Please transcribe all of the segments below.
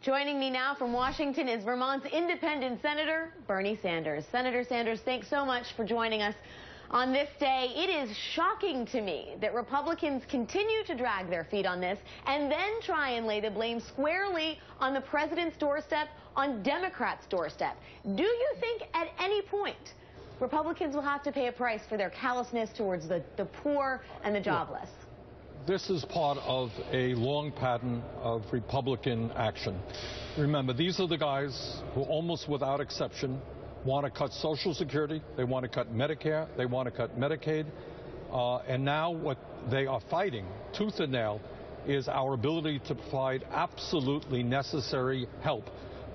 Joining me now from Washington is Vermont's independent Senator Bernie Sanders. Senator Sanders, thanks so much for joining us on this day. It is shocking to me that Republicans continue to drag their feet on this and then try and lay the blame squarely on the president's doorstep, on Democrats' doorstep. Do you think at any point Republicans will have to pay a price for their callousness towards the poor and the jobless? This is part of a long pattern of Republican action. Remember, these are the guys who almost without exception want to cut Social Security, they want to cut Medicare, they want to cut Medicaid, and now what they are fighting, tooth and nail, is our ability to provide absolutely necessary help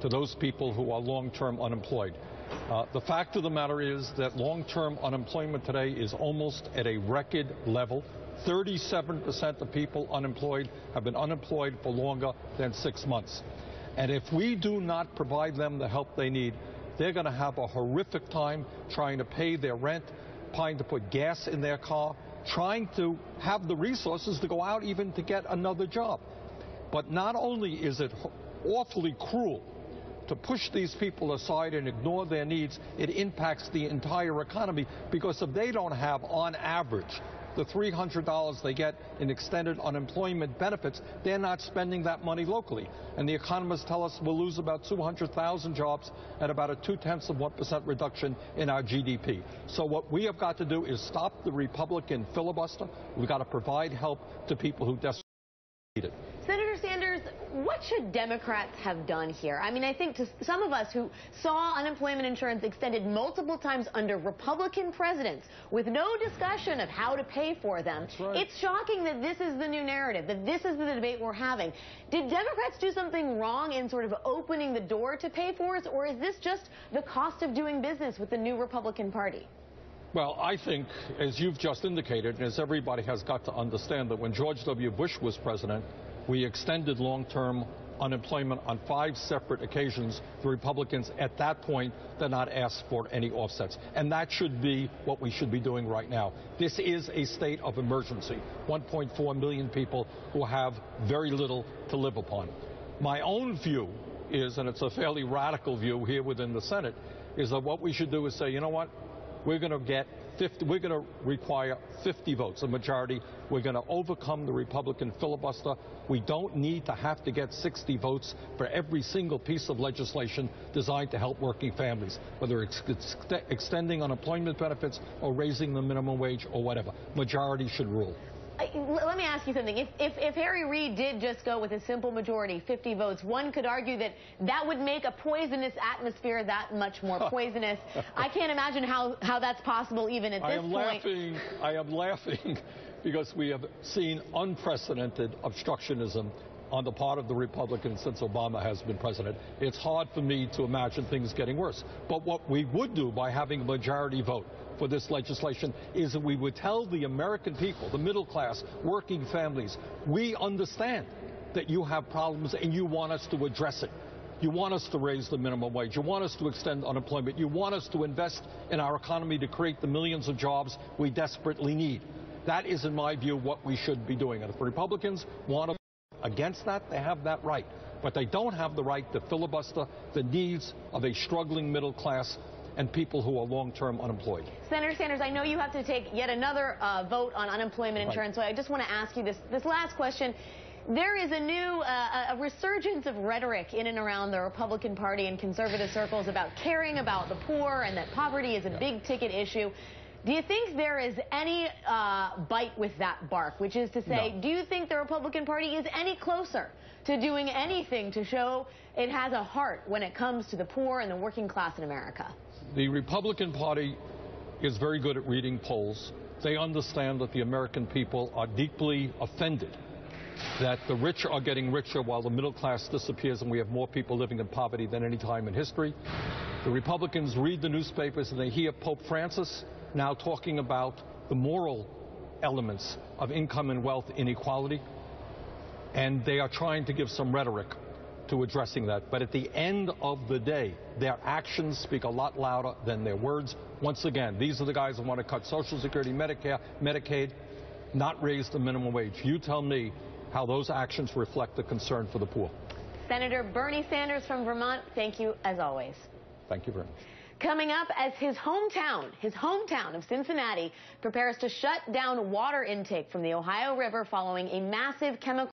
to those people who are long-term unemployed. The fact of the matter is that long-term unemployment today is almost at a record level. 37% of people unemployed have been unemployed for longer than 6 months. And if we do not provide them the help they need, they're going to have a horrific time trying to pay their rent, trying to put gas in their car, trying to have the resources to go out even to get another job. But not only is it awfully cruel to push these people aside and ignore their needs, it impacts the entire economy, because if they don't have, on average, the $300 they get in extended unemployment benefits, they're not spending that money locally. And the economists tell us we'll lose about 200,000 jobs and about a 0.2% reduction in our GDP. So what we have got to do is stop the Republican filibuster. We've got to provide help to people who desperately need it. Senator Sanders, what should Democrats have done here? I mean, I think to some of us who saw unemployment insurance extended multiple times under Republican presidents with no discussion of how to pay for them, right, it's shocking that this is the new narrative, that this is the debate we're having. Did Democrats do something wrong in sort of opening the door to pay for it, or is this just the cost of doing business with the new Republican Party? Well, I think, as you've just indicated, and as everybody has got to understand, that when George W. Bush was president, we extended long-term unemployment on 5 separate occasions. The Republicans at that point did not ask for any offsets. And that should be what we should be doing right now. This is a state of emergency. 1.4 million people who have very little to live upon. My own view is, and it's a fairly radical view here within the Senate, is that what we should do is say, you know what? We're going to require 50 votes, a majority. We're going to overcome the Republican filibuster. We don't need to have to get 60 votes for every single piece of legislation designed to help working families, whether it's extending unemployment benefits or raising the minimum wage or whatever. Majority should rule. Let me ask you something. If Harry Reid did just go with a simple majority, 50 votes, one could argue that that would make a poisonous atmosphere that much more poisonous. I can't imagine how that's possible even at this point. I am laughing because we have seen unprecedented obstructionism on the part of the Republicans since Obama has been president. It's hard for me to imagine things getting worse. But what we would do by having a majority vote for this legislation is that we would tell the American people, the middle class, working families, we understand that you have problems and you want us to address it. You want us to raise the minimum wage. You want us to extend unemployment. You want us to invest in our economy to create the millions of jobs we desperately need. That is, in my view, what we should be doing. And if Republicans want to against that, they have that right. But they don't have the right to filibuster the needs of a struggling middle class and people who are long-term unemployed. Senator Sanders, I know you have to take yet another vote on unemployment insurance, so I just want to ask you this last question. There is a new a resurgence of rhetoric in and around the Republican Party and conservative circles about caring about the poor and that poverty is a big-ticket issue. Do you think there is any bite with that bark, which is to say, do you think the Republican Party is any closer to doing anything to show it has a heart when it comes to the poor and the working class in America? The Republican Party is very good at reading polls. They understand that the American people are deeply offended that the rich are getting richer while the middle class disappears and we have more people living in poverty than any time in history. The Republicans read the newspapers and they hear Pope Francis now talking about the moral elements of income and wealth inequality, and they are trying to give some rhetoric to addressing that. But at the end of the day, their actions speak a lot louder than their words. Once again, these are the guys who want to cut Social Security, Medicare, Medicaid, not raise the minimum wage. You tell me how those actions reflect the concern for the poor. Senator Bernie Sanders from Vermont, thank you as always. Thank you very much. Coming up, as his hometown of Cincinnati prepares to shut down water intake from the Ohio River following a massive chemical